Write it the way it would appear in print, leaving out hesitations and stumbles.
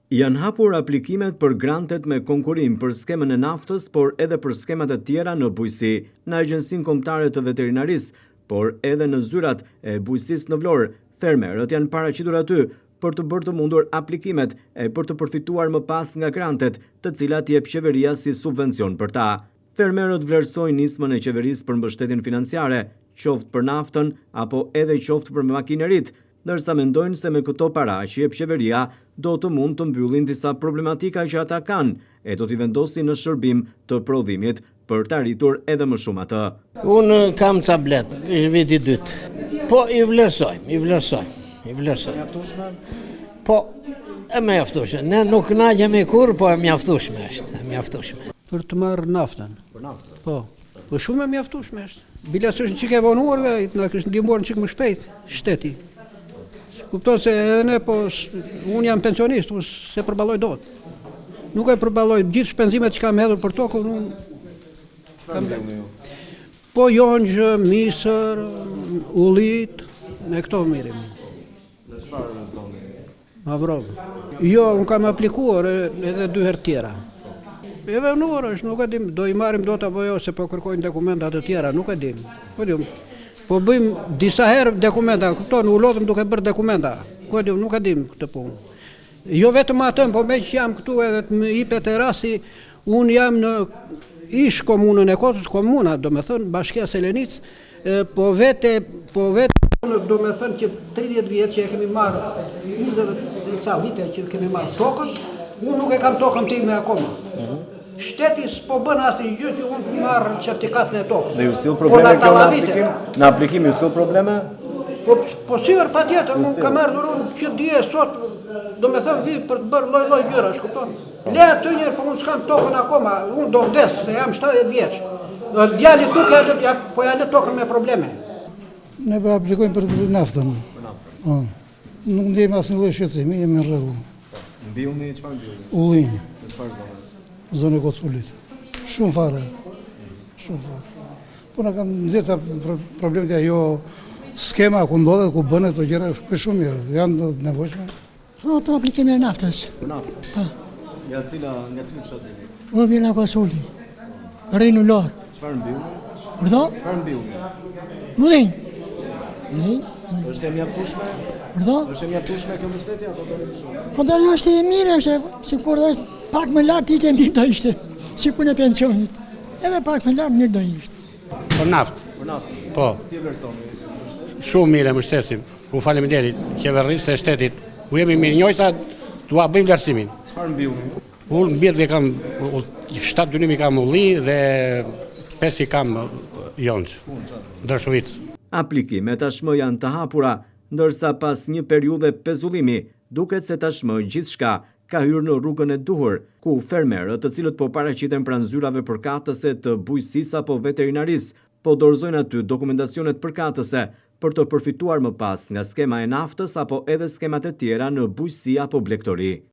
Janë hapur aplikimet për grantet me konkurim për skemën e naftës, por edhe për skemat e tjera në bujqësi, në Agjencinë Kombëtare të Veterinarisë, por edhe në zyrat e bujqësisë në Vlorë. Fermerët janë paraqitur aty për të bërë të mundur aplikimet e për të përfituar më pas nga grantet, të cilat jep qeveria si subvencion për ta. Fermerët vlerësojnë nismën e qeverisë për mbështetjen financiare, qoftë për naftën apo edhe qoftë për makineritë, ndërsa mendojnë se me këto para që jep qeveria do të mund të mbyllin disa problematika që ata kanë e do t'i vendosin në shërbim të prodhimit për të arritur edhe më shumë atë. Unë kam cablet, është viti dytë. Po i vlerësojmë. Mjaftueshme? Po, e mjaftueshme. Ne nuk kënaqemi kur, po e mjaftueshme është, mjaftueshme. Për të marrë naftën. Për naftën? Po shumë e mjaftueshme është. Bila s'është çike vonuarve, na kishte ndihmuar çik më shpejt shteti. Kupton se edhe ne, po unë jam pensionist, se përballoj dot. Nuk e përballoj gjithë shpenzimet që kam hedhur për tokë, po jonjë, misër, ullit, me këto mirëm. Në çfarë zone? Avrov. Jo, unë kam aplikuar edhe 2 herë tjera. E venuar është, nuk e dim, do i marrim dot apo jo, se po kërkojnë dokumentat të tjera, nuk e dim. Po bëjmë disa herë dokumenta, kupton, u lodhëm duke bërë dokumenta. Nuk e dim këtë punë. Jo vetëm atë, po me që jam këtu edhe të më jepet e rasti, unë jam në ish komunën e Kosovës, komuna, do me thënë, Bashkia Selenicë, po vete, do me thënë që 30 vjetë që e kemi marrë, 20 ca vite që kemi marrë tokën, unë nuk e kam tokën time akoma. Shteti s'po bën asnjë gjë që unë të marrë certifikatin e tokës. Dhe ju sill probleme kjo në aplikim? Në aplikim ju sill probleme? Po sigur, patjetër, unë kam ardhur unë që dje sot, do me thënë vi për të bërë lloj gjëra, shkupton. Le aty njërë, po unë s'kam tokën akoma, unë do vdes, se jam 70 vjeç. Djalit nuk po ja lë tokën me probleme. Ne po aplikojmë për naftën. Për naftën. Nuk ndjejmë asnjë lloj shqetësimi, jemi në rregull. Mbillni, çfarë mbillni? Ullinj. Në çfarë zone? Zonë Kockullit. Shumë fare. Po na kanë nxjerrë problemet ajo skema ku ndodhet, ku bëhen ato gjëra, është shumë mirë. Janë të nevojshme. Po të aplikimi e naftës. Për naftën? Po. Nga cili fshat vini? Unë vjen nga Kosovë. Rri në Lor. Çfarë mbillni? Pardon? Çfarë mbillni? Ullinj. Është e mjaftueshme? Pardon? Është e mjaftueshme kjo mbështetje apo do më shumë? Po do është e mirë, se sikur është pak më lart ishte mirë do ishte, si punë e pensionit. Edhe pak më lart mirë do ishte. Për naftë. Për naftën? Po. Si vlerësoni? Shumë mirë mbështesim. U faleminderit qeverisë e shtetit. U jemi mirë njëjta, dua bëjmë vlerësimin. Çfarë mbillni? Unë mbjellë kam 7 dynimi kam ulli dhe 5 i kam jonç. Dërshuic. Aplikimet tashmë janë të hapura, ndërsa pas një periudhe pezullimi, duket se tashmë gjithçka ka hyrë në rrugën e duhur, ku fermerët, të cilët po paraqiten pranë zyrave përkatëse të bujqësisë apo veterinarisë, po dorëzojnë aty dokumentacionet përkatëse për të përfituar më pas nga skema e naftës apo edhe skemat e tjera në bujqësi apo blegtori.